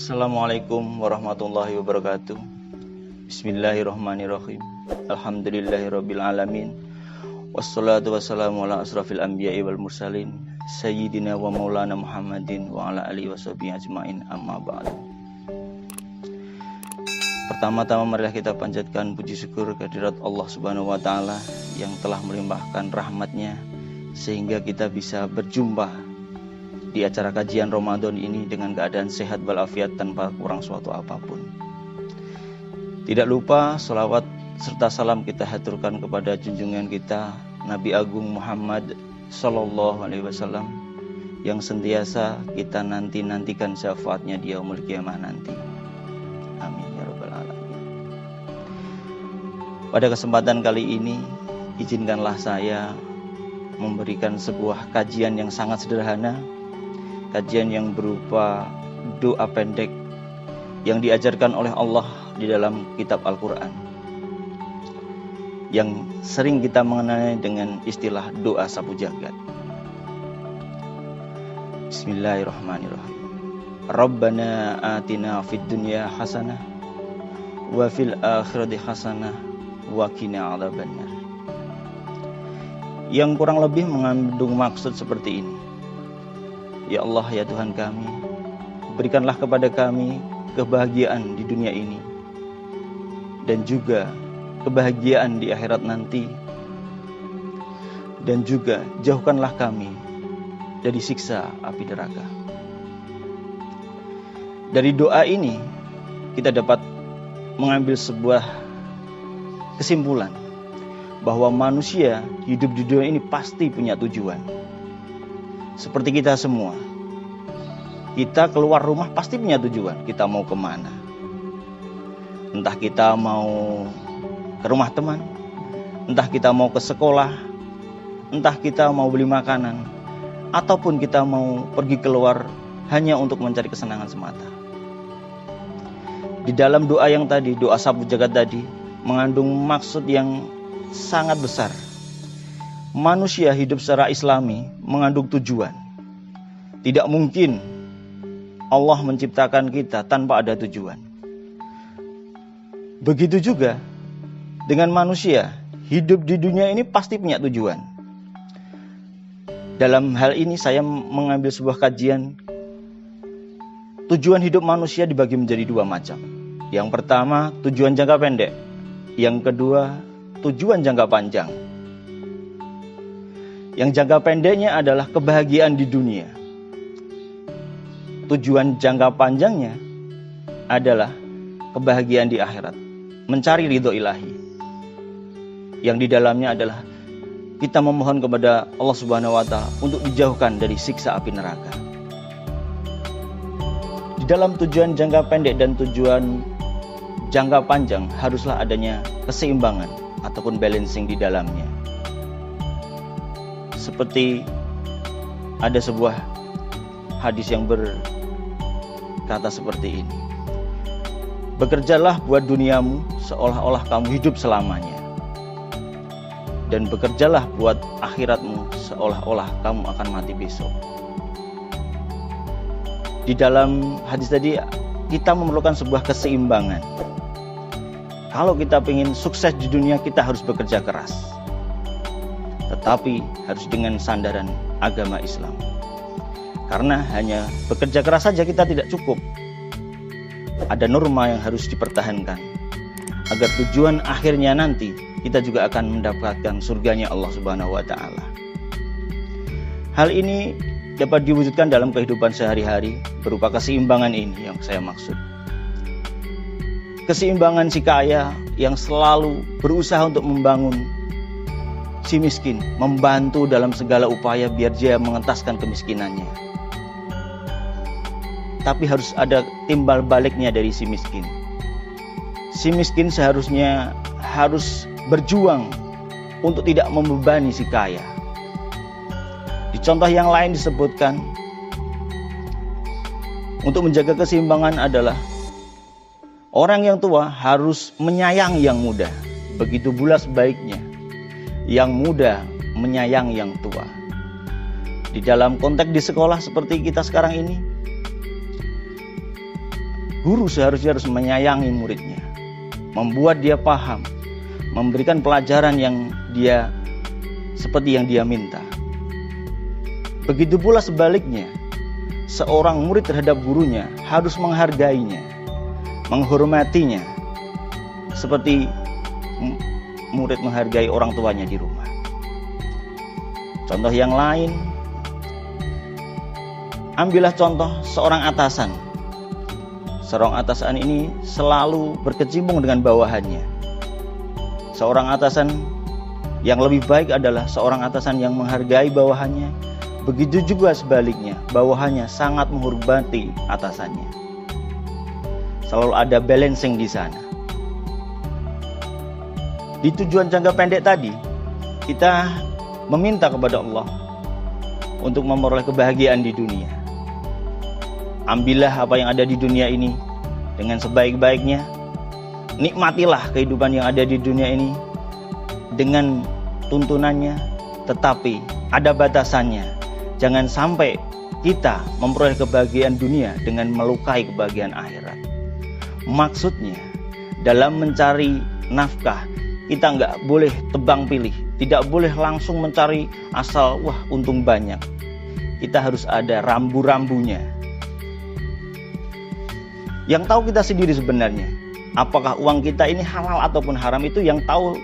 Assalamualaikum warahmatullahi wabarakatuh. Bismillahirrahmanirrahim. Alhamdulillahirabbil alamin. Wassalatu wassalamu ala asrafil anbiya'i wal mursalin sayyidina wa maulana Muhammadin wa ala alihi washabihi ajmain, amma ba'du. Pertama-tama marilah kita panjatkan puji syukur kehadirat Allah Subhanahu wa taala yang telah melimpahkan rahmatnya sehingga kita bisa berjumpa di acara kajian Ramadan ini dengan keadaan sehat walafiat tanpa kurang suatu apapun. Tidak lupa salawat serta salam kita haturkan kepada junjungan kita Nabi Agung Muhammad Sallallahu Alaihi Wasallam yang sentiasa kita nantikan syafaatnya di yaumul qiyamah nanti. Amin ya rabbal alamin. Pada kesempatan kali ini izinkanlah saya memberikan sebuah kajian yang sangat sederhana, kajian yang berupa doa pendek yang diajarkan oleh Allah di dalam kitab Al-Quran, yang sering kita mengenalnya dengan istilah doa sapu jagat. Bismillahirrahmanirrahim. Rabbana atina fid dunya hasanah wa fil akhirati hasanah wa qina adzabannar. Yang kurang lebih mengandung maksud seperti ini. Ya Allah, ya Tuhan kami, berikanlah kepada kami kebahagiaan di dunia ini dan juga kebahagiaan di akhirat nanti, dan juga jauhkanlah kami dari siksa api neraka. Dari doa ini kita dapat mengambil sebuah kesimpulan bahwa manusia hidup di dunia ini pasti punya tujuan. Seperti kita semua, kita keluar rumah pasti punya tujuan. Kita mau kemana? Entah kita mau ke rumah teman, entah kita mau ke sekolah, entah kita mau beli makanan, ataupun kita mau pergi keluar hanya untuk mencari kesenangan semata. Di dalam doa yang tadi, doa sapu jagat tadi, mengandung maksud yang sangat besar. Manusia hidup secara islami mengandung tujuan. Tidak mungkin Allah menciptakan kita tanpa ada tujuan. Begitu juga dengan manusia, hidup di dunia ini pasti punya tujuan. Dalam hal ini saya mengambil sebuah kajian. Tujuan hidup manusia dibagi menjadi dua macam. Yang pertama, tujuan jangka pendek. Yang kedua, tujuan jangka panjang. Yang jangka pendeknya adalah kebahagiaan di dunia. Tujuan jangka panjangnya adalah kebahagiaan di akhirat, mencari ridho ilahi. Yang di dalamnya adalah kita memohon kepada Allah Subhanahu wa taala untuk dijauhkan dari siksa api neraka. Di dalam tujuan jangka pendek dan tujuan jangka panjang haruslah adanya keseimbangan ataupun balancing di dalamnya. Seperti ada sebuah hadis yang berkata seperti ini. Bekerjalah buat duniamu seolah-olah kamu hidup selamanya, dan bekerjalah buat akhiratmu seolah-olah kamu akan mati besok. Di dalam hadis tadi kita memerlukan sebuah keseimbangan. Kalau kita ingin sukses di dunia, kita harus bekerja keras, tetapi harus dengan sandaran agama Islam. Karena hanya bekerja keras saja kita tidak cukup. Ada norma yang harus dipertahankan agar tujuan akhirnya nanti kita juga akan mendapatkan surganya Allah Subhanahu wa taala. Hal ini dapat diwujudkan dalam kehidupan sehari-hari berupa keseimbangan ini yang saya maksud. Keseimbangan si kaya yang selalu berusaha untuk membangun si miskin, membantu dalam segala upaya biar dia mengentaskan kemiskinannya. Tapi harus ada timbal baliknya dari si miskin. Si miskin seharusnya harus berjuang untuk tidak membebani si kaya. Di contoh yang lain disebutkan, untuk menjaga keseimbangan adalah orang yang tua harus menyayangi yang muda. Begitu pula sebaliknya, yang muda menyayangi yang tua. Di dalam konteks di sekolah seperti kita sekarang ini, Guru seharusnya harus menyayangi muridnya, membuat dia paham, memberikan pelajaran yang dia seperti yang dia minta. Begitu pula sebaliknya, seorang murid terhadap gurunya harus menghargainya, menghormatinya, seperti murid menghargai orang tuanya di rumah. Contoh yang lain, ambillah contoh seorang atasan. Seorang atasan ini selalu berkecimpung dengan bawahannya. Seorang atasan yang lebih baik adalah seorang atasan yang menghargai bawahannya. Begitu juga sebaliknya, bawahannya sangat menghormati atasannya. Selalu ada balancing di sana. Di tujuan jangka pendek tadi, kita meminta kepada Allah untuk memperoleh kebahagiaan di dunia. Ambillah apa yang ada di dunia ini dengan sebaik-baiknya. Nikmatilah kehidupan yang ada di dunia ini dengan tuntunannya, tetapi ada batasannya. Jangan sampai kita memperoleh kebahagiaan dunia dengan melukai kebahagiaan akhirat. Maksudnya, dalam mencari nafkah, kita nggak boleh tebang pilih, tidak boleh langsung mencari asal wah untung banyak. Kita harus ada rambu-rambunya. Yang tahu kita sendiri sebenarnya, apakah uang kita ini halal ataupun haram, itu yang tahu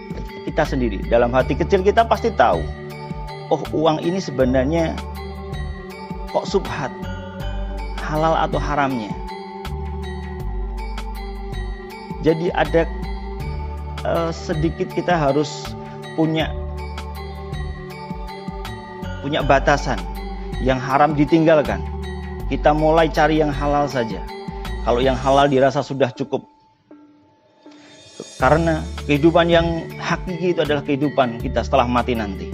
kita sendiri. Dalam hati kecil kita pasti tahu, oh uang ini sebenarnya kok subhat, halal atau haramnya. Jadi ada sedikit kita harus punya batasan. Yang haram ditinggalkan, kita mulai cari yang halal saja. Kalau yang halal dirasa sudah cukup. Karena kehidupan yang hakiki itu adalah kehidupan kita setelah mati nanti.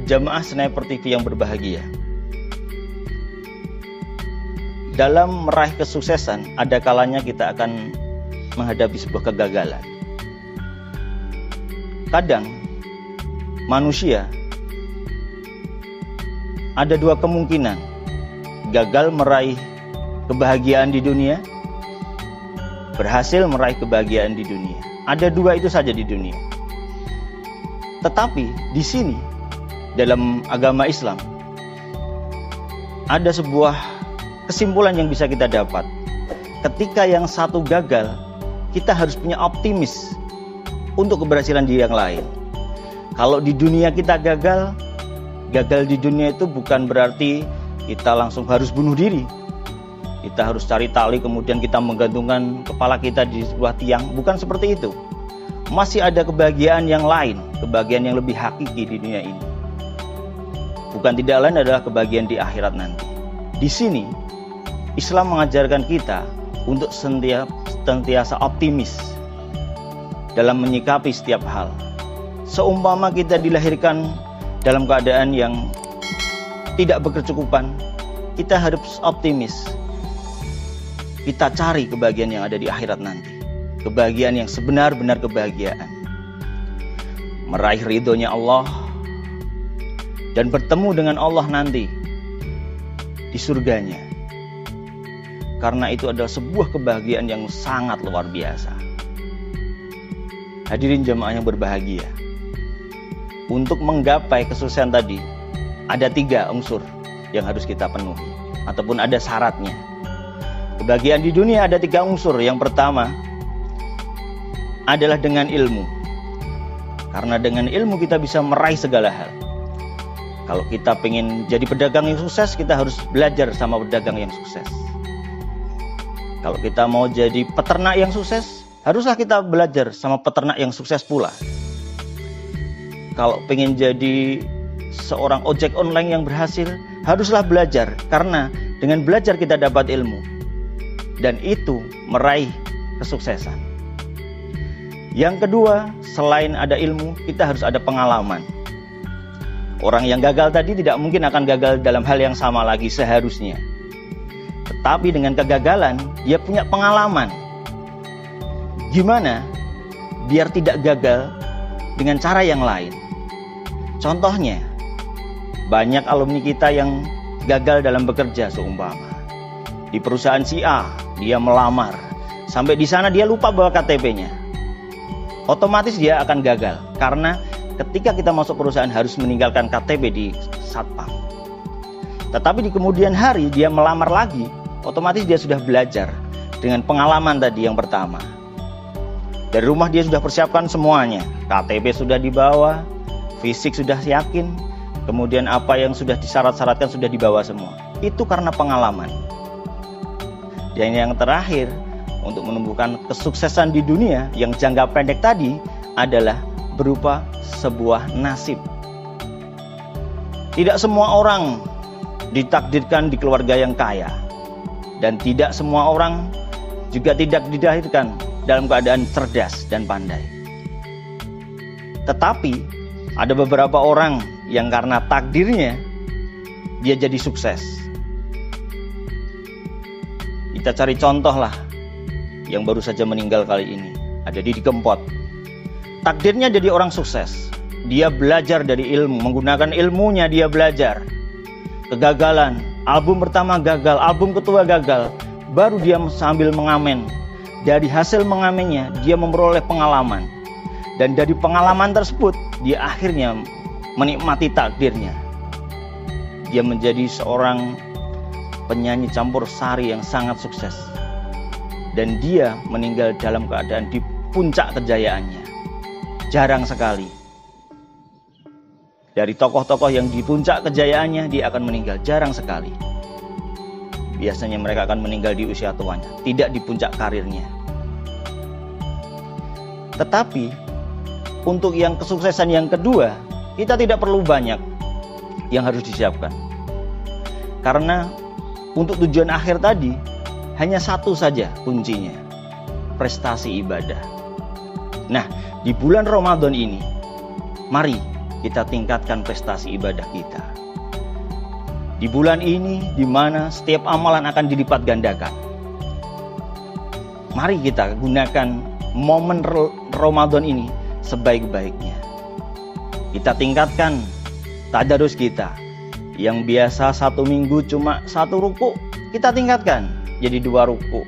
Jamaah Sniper TV yang berbahagia, dalam meraih kesuksesan, ada kalanya kita akan menghadapi sebuah kegagalan. Kadang manusia ada dua kemungkinan: gagal meraih kebahagiaan di dunia, berhasil meraih kebahagiaan di dunia. Ada dua itu saja di dunia. Tetapi di sini dalam agama Islam ada sebuah kesimpulan yang bisa kita dapat. Ketika yang satu gagal, kita harus punya optimis untuk keberhasilan di yang lain. Kalau di dunia kita gagal di dunia itu bukan berarti kita langsung harus bunuh diri. Kita harus cari tali kemudian kita menggantungkan kepala kita di sebuah tiang. Bukan seperti itu. Masih ada kebahagiaan yang lain, kebahagiaan yang lebih hakiki di dunia ini. Bukan tidak lain adalah kebahagiaan di akhirat nanti. Di sini Islam mengajarkan kita untuk senantiasa optimis dalam menyikapi setiap hal. Seumpama kita dilahirkan dalam keadaan yang tidak berkecukupan, kita harus optimis. Kita cari kebahagiaan yang ada di akhirat nanti. Kebahagiaan yang sebenar-benar kebahagiaan. Meraih ridhonya Allah dan bertemu dengan Allah nanti di surganya. Karena itu adalah sebuah kebahagiaan yang sangat luar biasa. Hadirin jamaah yang berbahagia, untuk menggapai kesuksesan tadi ada 3 unsur yang harus kita penuhi, ataupun ada syaratnya. Kebahagiaan di dunia ada 3 unsur. Yang pertama adalah dengan ilmu. Karena dengan ilmu kita bisa meraih segala hal. Kalau kita pengen jadi pedagang yang sukses, kita harus belajar sama pedagang yang sukses. Kalau kita mau jadi peternak yang sukses, haruslah kita belajar sama peternak yang sukses pula. Kalau pengen jadi seorang ojek online yang berhasil, haruslah belajar. Karena dengan belajar kita dapat ilmu. Dan itu meraih kesuksesan. Yang kedua, selain ada ilmu, kita harus ada pengalaman. Orang yang gagal tadi tidak mungkin akan gagal dalam hal yang sama lagi seharusnya. Tetapi dengan kegagalan, dia punya pengalaman. Gimana biar tidak gagal dengan cara yang lain? Contohnya, banyak alumni kita yang gagal dalam bekerja seumpama. Di perusahaan si A, dia melamar. Sampai di sana dia lupa bawa KTP-nya. Otomatis dia akan gagal. Karena ketika kita masuk perusahaan harus meninggalkan KTP di satpam. Tetapi di kemudian hari dia melamar lagi, otomatis dia sudah belajar dengan pengalaman tadi yang pertama. Dari rumah dia sudah persiapkan semuanya. KTP sudah dibawa, fisik sudah yakin, kemudian apa yang sudah disyarat-syaratkan sudah dibawa semua. Itu karena pengalaman. Dan yang terakhir, untuk menumbuhkan kesuksesan di dunia yang jangka pendek tadi adalah berupa sebuah nasib. Tidak semua orang ditakdirkan di keluarga yang kaya, dan tidak semua orang juga tidak dilahirkan dalam keadaan cerdas dan pandai. Tetapi ada beberapa orang yang karena takdirnya dia jadi sukses. Kita cari contoh lah yang baru saja meninggal kali ini, ada Didi Kempot. Takdirnya jadi orang sukses. Dia belajar dari ilmu, menggunakan ilmunya dia belajar. Kegagalan, album pertama gagal, album kedua gagal, baru dia sambil mengamen. Dari hasil mengamennya dia memperoleh pengalaman, dan dari pengalaman tersebut dia akhirnya menikmati takdirnya. Dia menjadi seorang penyanyi campur sari yang sangat sukses, dan dia meninggal dalam keadaan di puncak kejayaannya. Jarang sekali dari tokoh-tokoh yang di puncak kejayaannya dia akan meninggal, jarang sekali. Biasanya mereka akan meninggal di usia tuanya, tidak di puncak karirnya. Tetapi untuk yang kesuksesan yang kedua, kita tidak perlu banyak yang harus disiapkan. Karena untuk tujuan akhir tadi hanya satu saja kuncinya, prestasi ibadah. Nah, di bulan Ramadan ini mari kita tingkatkan prestasi ibadah kita. Di bulan ini di mana setiap amalan akan dilipat gandakan. Mari kita gunakan momen Ramadan ini sebaik-baiknya. Kita tingkatkan tadarus kita. Yang biasa satu minggu cuma satu ruku, kita tingkatkan jadi 2 ruku.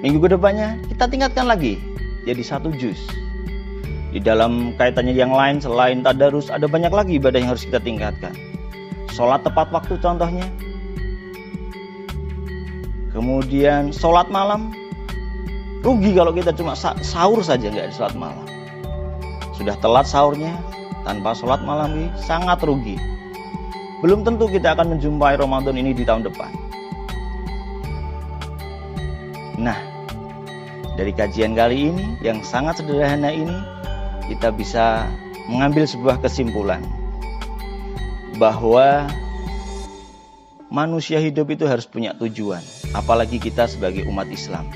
Minggu kedepannya kita tingkatkan lagi jadi 1 juz. Di dalam kaitannya yang lain selain tadarus, ada banyak lagi ibadah yang harus kita tingkatkan. Sholat tepat waktu contohnya. Kemudian sholat malam. Rugi kalau kita cuma sahur saja nggak sholat malam. Sudah telat sahurnya, tanpa sholat malam sangat rugi. Belum tentu kita akan menjumpai Ramadan ini di tahun depan. Nah, dari kajian kali ini yang sangat sederhana ini, kita bisa mengambil sebuah kesimpulan bahwa manusia hidup itu harus punya tujuan, apalagi kita sebagai umat Islam.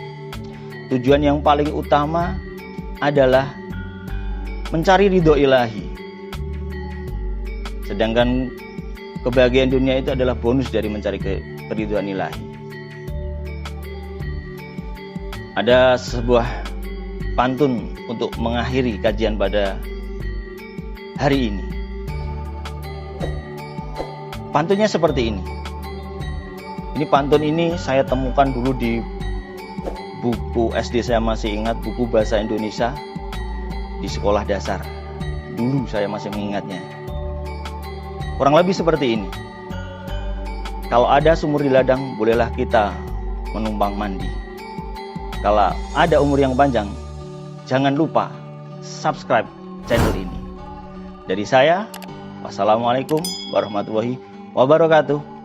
Tujuan yang paling utama adalah mencari ridho ilahi. Sedangkan kebahagiaan dunia itu adalah bonus dari mencari keridhaan ilahi. Ada sebuah pantun untuk mengakhiri kajian pada hari ini. Pantunnya seperti ini. Ini pantun ini saya temukan dulu di buku SD, saya masih ingat, buku bahasa Indonesia di sekolah dasar. Dulu saya masih mengingatnya. Kurang lebih seperti ini. Kalau ada sumur di ladang, bolehlah kita menumpang mandi. Kalau ada umur yang panjang, jangan lupa subscribe channel ini. Dari saya, wassalamualaikum warahmatullahi wabarakatuh.